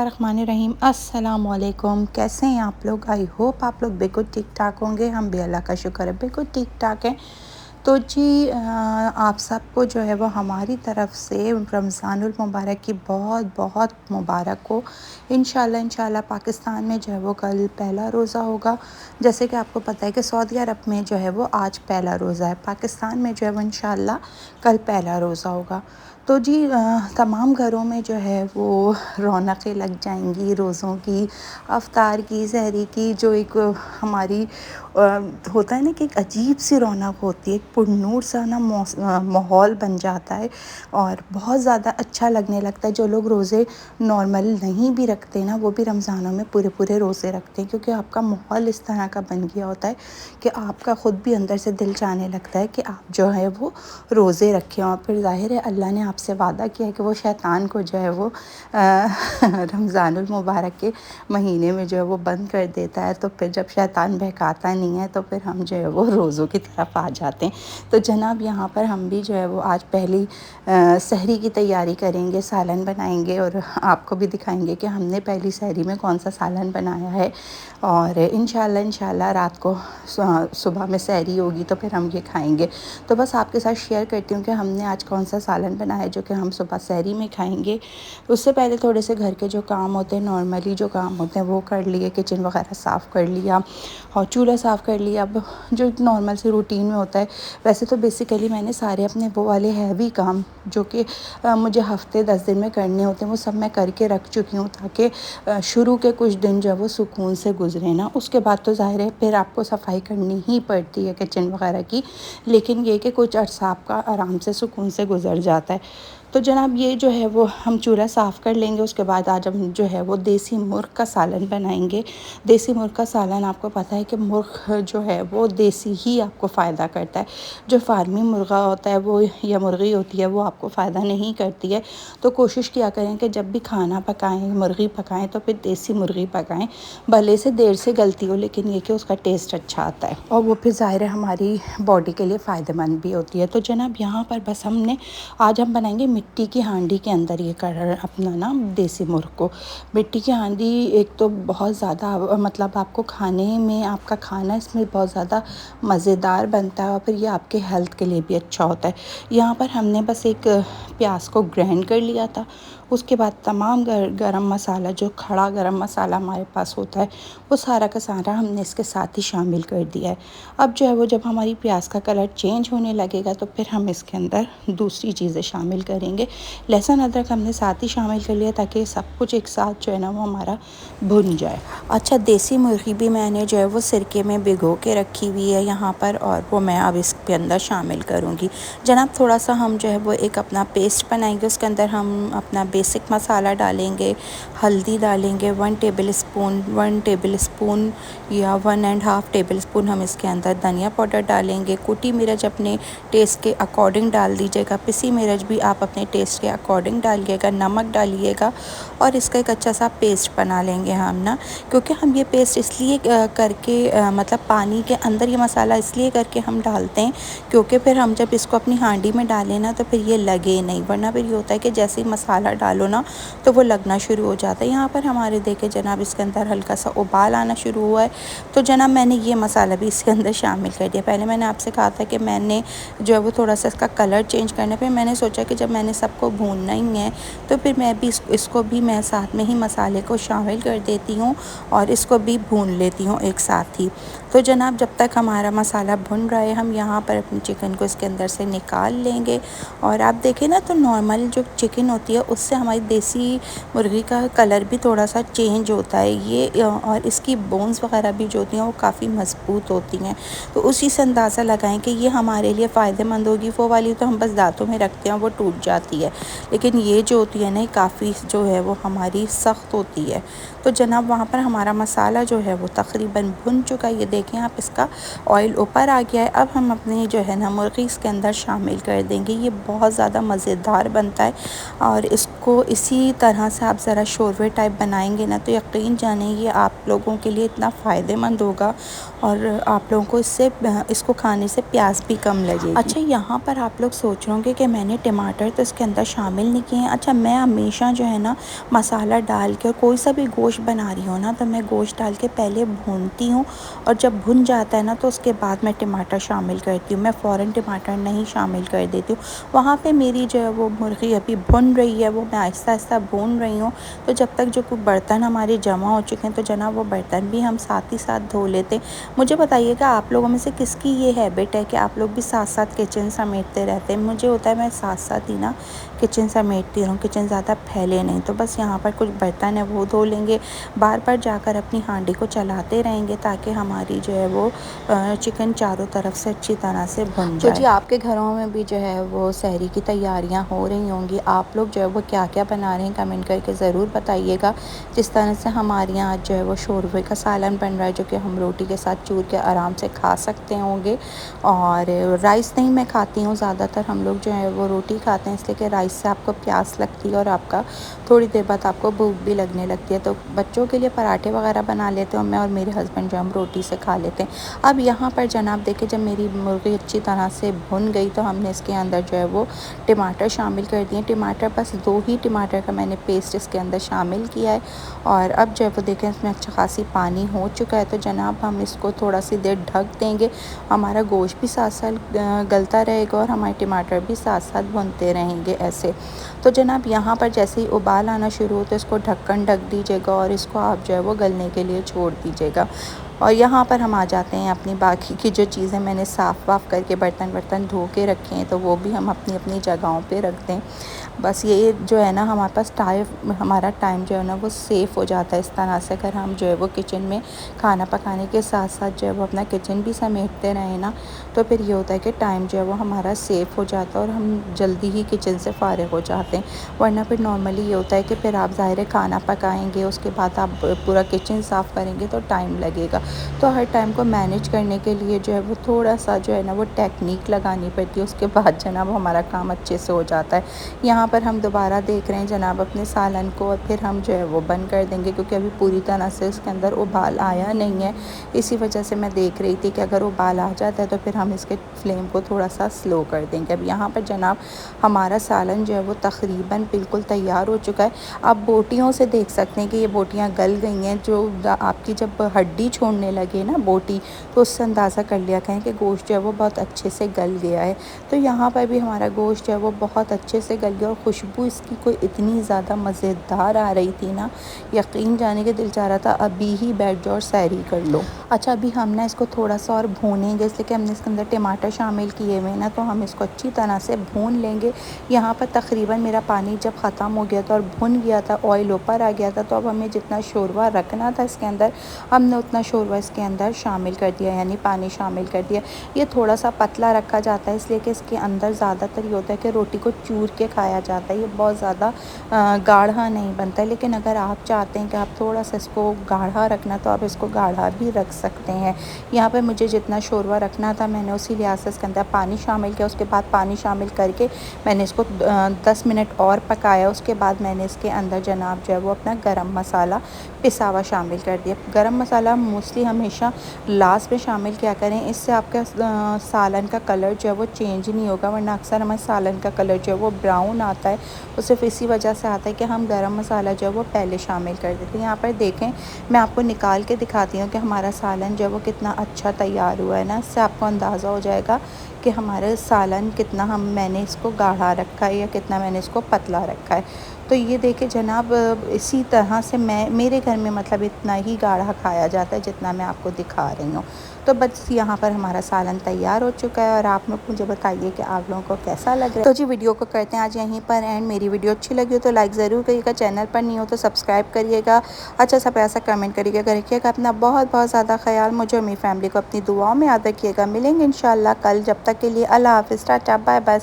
बिस्मिल्लाहिर्रहमानिर्रहीम। अस्सलाम वालेकुम। कैसे हैं आप लोग? आई होप आप लोग बिल्कुल ठीक ठाक होंगे। हम भी अल्लाह का शुक्र है बिल्कुल ठीक ठाक हैं। तो जी आप सबको जो है वो हमारी तरफ से रमज़ानुल मुबारक की बहुत बहुत मुबारक हो। इंशाल्लाह पाकिस्तान में जो है वो कल पहला रोज़ा होगा। जैसे कि आपको पता है कि सऊदी अरब में जो है वो आज पहला रोज़ा है, पाकिस्तान में जो है वो इंशाल्लाह कल पहला रोज़ा होगा। तो जी तमाम घरों में जो है वो रौनकें लग जाएंगी रोज़ों की, अफ्तार की, सहरी की। जो एक हमारी होता है ना कि एक अजीब सी रौनक होती है, एक पुरनूर सा ना माहौल बन जाता है और बहुत ज़्यादा अच्छा लगने लगता है। जो लोग रोज़े नॉर्मल नहीं भी रखते ना, वो भी रमज़ानों में पूरे पूरे रोज़े रखते हैं, क्योंकि आपका माहौल इस तरह का बन गया होता है कि आपका ख़ुद भी अंदर से दिल चाहने लगता है कि आप जो है वो रोज़े रखें। और फिर ज़ाहिर है अल्लाह ने आपसे वादा किया है कि वो शैतान को जो है वो रमज़ानुल मुबारक के महीने में जो है वो बंद कर देता है। तो फिर जब शैतान बहकाता नहीं है तो फिर हम जो है वो रोज़ों की तरफ आ जाते हैं। तो जनाब यहाँ पर हम भी जो है वो आज पहली सहरी की तैयारी करेंगे, सालन बनाएंगे और आपको भी दिखाएंगे कि हमने पहली सहरी में कौन सा सालन बनाया है। और इंशाल्लाह रात को सुबह में सहरी होगी तो फिर हम ये खाएंगे। तो बस आपके साथ शेयर करती हूँ कि हमने आज कौन सा सालन बनाया है जो कि हम सुबह सहरी में खाएंगे। उससे पहले थोड़े से घर के जो काम होते हैं, नॉर्मली जो काम होते हैं वो कर लिए, किचन वगैरह साफ़ कर लिया और चूल्हा साफ़ कर लिया। अब जो नॉर्मल से रूटीन में होता है, वैसे तो बेसिकली मैंने सारे अपने वो वाले हैवी काम जो कि मुझे हफ़्ते 10 दिन में करने होते हैं वो सब मैं करके रख चुकी हूँ, ताकि शुरू के कुछ दिन जो है वो सुकून से गुजरे ना। उसके बाद तो ज़ाहिर है फिर आपको सफाई करनी ही पड़ती है किचन वगैरह की, लेकिन ये कि कुछ अर्सा आपका आराम से सुकून से गुजर जाता है। तो जनाब ये जो है वो हम चूल्हा साफ़ कर लेंगे। उसके बाद आज हम जो है वो देसी मुर्ग़ का सालन बनाएंगे। देसी मुर्ग़ का सालन आपको पता है कि मुर्ग़ जो है वो देसी ही आपको फ़ायदा करता है। जो फार्मी मुर्गा होता है वो या मुर्गी होती है वो आपको फ़ायदा नहीं करती है। तो कोशिश किया करें कि जब भी खाना पकाएं, मुर्गी पकाएं तो फिर देसी मुर्गी पकाएं। भले से देर से गलती हो, लेकिन ये कि उसका टेस्ट अच्छा आता है और वो फिर ज़ाहिर है हमारी बॉडी के लिए फ़ायदेमंद भी होती है। तो जनाब यहाँ पर बस आज हम बनाएंगे मिट्टी की हांडी के अंदर ये कर अपना ना देसी मुर्ग़ को। मिट्टी की हांडी एक तो बहुत ज़्यादा मतलब आपको खाने में, आपका खाना इसमें बहुत ज़्यादा मज़ेदार बनता है और फिर ये आपके हेल्थ के लिए भी अच्छा होता है। यहाँ पर हमने बस एक प्याज को ग्राइंड कर लिया था। उसके बाद तमाम गरम मसाला, जो खड़ा गरम मसाला हमारे पास होता है, वो सारा का सारा हमने इसके साथ ही शामिल कर दिया है। अब जो है वो जब हमारी प्याज का कलर चेंज होने लगेगा तो फिर हम इसके अंदर दूसरी चीज़ें शामिल करेंगे। लहसुन अदरक हमने साथ ही शामिल कर लिया ताकि सब कुछ एक साथ जो है ना वो हमारा भुन जाए। अच्छा, देसी मुर्गी भी मैंने जो है वो सिरके में भिगो के रखी हुई है यहाँ पर, और वो मैं अब इसके अंदर शामिल करूँगी। जनाब थोड़ा सा हम जो है वो एक अपना पेस्ट बनाएंगे। उसके अंदर हम अपना बेसिक मसाला डालेंगे, हल्दी डालेंगे 1 टेबल स्पून या 1.5 टेबल स्पून हम इसके अंदर धनिया पाउडर डालेंगे। कुटी मिर्च अपने टेस्ट के अकॉर्डिंग डाल दीजिएगा, पिसी मिर्च भी आप अपने टेस्ट के अकॉर्डिंग डालिएगा, नमक डालिएगा और इसका एक अच्छा सा पेस्ट बना लेंगे हम ना। क्योंकि हम ये पेस्ट इसलिए करके मतलब पानी के अंदर ये मसाला इसलिए करके हम डालते हैं क्योंकि फिर हम जब इसको अपनी हांडी में डालें ना तो फिर ये लगे नहीं, वरना फिर ये होता है कि जैसे ही मसाला डालो ना तो वो लगना शुरू हो जाता है। यहाँ पर हमारे देखे जनाब इसके अंदर हल्का सा उबाल आना शुरू हुआ है। तो जनाब मैंने ये मसाला भी इसके अंदर शामिल कर दिया। पहले मैंने आपसे कहा था कि मैंने जो है वो थोड़ा सा इसका कलर चेंज करना, फिर मैंने सोचा कि जब मैंने सबको भूनना ही है तो फिर मैं भी इसको भी मैं साथ में ही मसाले को शामिल कर देती हूँ और इसको भी भून लेती हूँ एक साथ ही। तो जनाब जब तक हमारा मसाला भुन रहा है हम यहाँ पर अपनी चिकन को इसके अंदर से निकाल लेंगे। और आप देखें ना तो नॉर्मल जो चिकन होती है उससे हमारी देसी मुर्गी का कलर भी थोड़ा सा चेंज होता है ये, और इसकी बोन्स वगैरह भी जो होती हैं वो काफ़ी मजबूत होती हैं। तो उसी से अंदाज़ा लगाएं कि ये हमारे लिए फ़ायदेमंद होगी। वो वाली तो हम बस दांतों में रखते हैं वो टूट जाती है, लेकिन ये जो होती है ना काफ़ी जो है वो हमारी सख्त होती है। तो जनाब वहाँ पर हमारा मसाला जो है वो तकरीबन भुन चुका है। ये देखें आप, इसका ऑयल ऊपर आ गया है। अब हम अपनी जो है ना मुर्गी इसके अंदर शामिल कर देंगे। ये बहुत ज़्यादा मज़ेदार बनता है और इसको इसको इसी तरह से आप ज़रा शोरवे टाइप बनाएंगे ना, तो यकीन जाने ये आप लोगों के लिए इतना फ़ायदेमंद होगा और आप लोगों को इसको खाने से प्यास भी कम लगेगी। अच्छा, यहाँ पर आप लोग सोच रहे होंगे कि मैंने टमाटर तो इसके अंदर शामिल नहीं किए हैं। अच्छा, मैं हमेशा जो है ना मसाला डाल के, और कोई सा भी गोश्त बना रही हूँ ना, तो मैं गोश्त डाल के पहले भूनती हूँ और जब भुन जाता है ना तो उसके बाद मैं टमाटर शामिल करती हूँ। मैं फ़ौरन टमाटर नहीं शामिल कर देती हूँ। वहाँ पे मेरी जो है वो मुर्गी अभी भुन रही है, वो मैं आहिस्ता आहिस्ता भून रही हूँ। तो जब तक जो कोई बर्तन हमारे जमा हो चुके हैं तो जनाब वो बर्तन भी हम साथ ही साथ धो लेते हैं। मुझे बताइएगा आप लोगों में से किसकी ये हैबिट है कि आप लोग भी साथ साथ किचन समेटते रहते हैं। मुझे होता है मैं साथ साथ ही ना किचन समेटती रहूँ, किचन ज़्यादा फैले नहीं। तो बस यहाँ पर कुछ बर्तन है वो धो लेंगे, बार बार जाकर अपनी हांडी को चलाते रहेंगे ताकि हमारी जो है वो चिकन चारों तरफ से अच्छी तरह से भुन जाए। तो जी आपके घरों में भी जो है वो सहरी की तैयारियां हो रही होंगी। आप लोग जो है वो क्या क्या बना रहे हैं कमेंट करके ज़रूर बताइएगा। जिस तरह से हमारे यहाँ आज जो है वो शोरवे का सालन बन रहा है, जो कि हम रोटी के साथ चूर के आराम से खा सकते होंगे। और राइस नहीं मैं खाती हूँ, ज़्यादातर हम लोग जो है वो रोटी खाते हैं, इसलिए कि राइस से आपको प्यास लगती है और आपका थोड़ी देर बाद आपको भूख भी लगने लगती है। तो बच्चों के लिए पराठे वगैरह बना लेते हैं, मैं और मेरे हस्बैंड जो हम रोटी से खा लेते हैं। अब यहाँ पर जनाब देखिए, जब मेरी मुर्गी अच्छी तरह से भुन गई तो हमने इसके अंदर जो है वो टमाटर शामिल कर दिए। टमाटर बस 2 ही टमाटर का मैंने पेस्ट इसके अंदर शामिल किया है। और अब जो है वो देखें इसमें अच्छा खासी पानी हो चुका है। तो जनाब हम इसको थोड़ा सी देर ढक देंगे, हमारा गोश्त भी साथ साथ गलता रहेगा और हमारे टमाटर भी साथ साथ भुनते रहेंगे ऐसे। तो जनाब यहाँ पर जैसे ही उबाल आना शुरू हो तो इसको ढक्कन ढक दीजिएगा और इसको आप जो है वो गलने के लिए छोड़ दीजिएगा। और यहाँ पर हम आ जाते हैं अपनी बाकी की जो चीज़ें मैंने साफ़ वाफ़ करके बर्तन धो के रखे हैं, तो वो भी हम अपनी अपनी जगहों पे रख दें। बस ये जो है ना हमारा टाइम जो है ना वो सेफ़ हो जाता है इस तरह से, अगर हम जो है वो किचन में खाना पकाने के साथ साथ जो है वो अपना किचन भी समेटते रहें ना, तो फिर ये होता है कि टाइम जो है वो हमारा सेफ़ हो जाता है और हम जल्दी ही किचन से फ़ारिग हो जाते हैं। वरना फिर नॉर्मली ये होता है कि फिर आप ज़ाहिर है खाना पकाएंगे, उसके बाद आप पूरा किचन साफ़ करेंगे तो टाइम लगेगा। तो हर टाइम को मैनेज करने के लिए जो है वो थोड़ा सा जो है ना वो टेक्निक लगानी पड़ती है, उसके बाद जनाब हमारा काम अच्छे से हो जाता है। यहाँ पर हम दोबारा देख रहे हैं जनाब अपने सालन को, और फिर हम जो है वो बंद कर देंगे क्योंकि अभी पूरी तरह से इसके अंदर उबाल आया नहीं है। इसी वजह से मैं देख रही थी कि अगर उबाल आ जाता है तो फिर हम इसके फ्लेम को थोड़ा सा स्लो कर देंगे। अब यहाँ पर जनाब हमारा सालन जो है वो तकरीबन बिल्कुल तैयार हो चुका है। आप बोटियों से देख सकते हैं कि ये बोटियाँ गल गई हैं। जो आपकी जब हड्डी छोड़ने लगे ना बोटी, तो उससे अंदाज़ा कर लिया करें कि गोश्त जो है वो बहुत अच्छे से गल गया है। तो यहाँ पर भी हमारा गोश्त जो है वो बहुत अच्छे से गल गया और खुशबू इसकी कोई इतनी ज़्यादा मज़ेदार आ रही थी ना, यकीन जाने के दिल चाह रहा था अभी ही बैठ जाओ और सैरी कर लो। अच्छा, अभी हम ना इसको थोड़ा सा और भूनेंगे, इसलिए कि हमने इसके अंदर टमाटर शामिल किए हुए ना, तो हम इसको अच्छी तरह से भून लेंगे। यहाँ पर तकरीबन मेरा पानी जब ख़त्म हो गया था और भुन गया था, ऑयल ऊपर आ गया था, तो अब हमें जितना शोरवा रखना था इसके अंदर, हमने उतना शोरवा इसके अंदर शामिल कर दिया, यानी पानी शामिल कर दिया। ये थोड़ा सा पतला रखा जाता है इसलिए कि इसके अंदर ज़्यादातर ये होता है कि रोटी को चूर के खाया जाता है, ये बहुत ज़्यादा गाढ़ा नहीं बनता है। लेकिन अगर आप चाहते हैं कि आप थोड़ा सा इसको गाढ़ा रखना, तो आप इसको गाढ़ा भी रख सकते हैं। यहाँ पर मुझे जितना शोरवा रखना था मैंने उसी लिहाज से इसके अंदर पानी शामिल किया। उसके बाद पानी शामिल करके मैंने इसको 10 मिनट और पकाया। उसके बाद मैंने इसके अंदर जनाब जो है वो अपना गरम मसाला पिसा हुआ शामिल कर दिया। गरम मसाला मोस्टली हमेशा लास्ट में शामिल किया करें, इससे आपका सालन का कलर जो है वो चेंज नहीं होगा, वरना अक्सर हमारे सालन का कलर जो है वो ब्राउन आता है। वो सिर्फ इसी वजह से आता है कि हम गरम मसाला जो है वो पहले शामिल कर देते हैं। यहाँ पर देखें, मैं आपको निकाल के दिखाती हूँ कि हमारा सालन जो है वो कितना अच्छा तैयार हुआ है ना। इससे आपको अंदाज़ा हो जाएगा कि हमारे सालन कितना मैंने इसको गाढ़ा रखा है या कितना मैंने इसको पतला रखा है। तो ये देखिए जनाब, इसी तरह से मेरे घर में मतलब इतना ही गाढ़ा खाया जाता है जितना मैं आपको दिखा रही हूँ। तो बस यहाँ पर हमारा सालन तैयार हो चुका है और आप लोग मुझे बताइए कि आप लोगों को कैसा लग रहा है। तो जी वीडियो को करते हैं आज यहीं पर एंड। मेरी वीडियो अच्छी लगी हो तो लाइक ज़रूर करिएगा, चैनल पर नहीं हो तो सब्सक्राइब करिएगा, अच्छा सा पैसा कमेंट करिएगा। रखिएगा अपना बहुत बहुत ज़्यादा ख्याल, मुझे और मेरी फैमिली को अपनी दुआओं में याद रखिएगा। मिलेंगे इंशाल्लाह कल, जब तक के लिए अल्लाह हाफ़िज़, टाटा बाय बाय।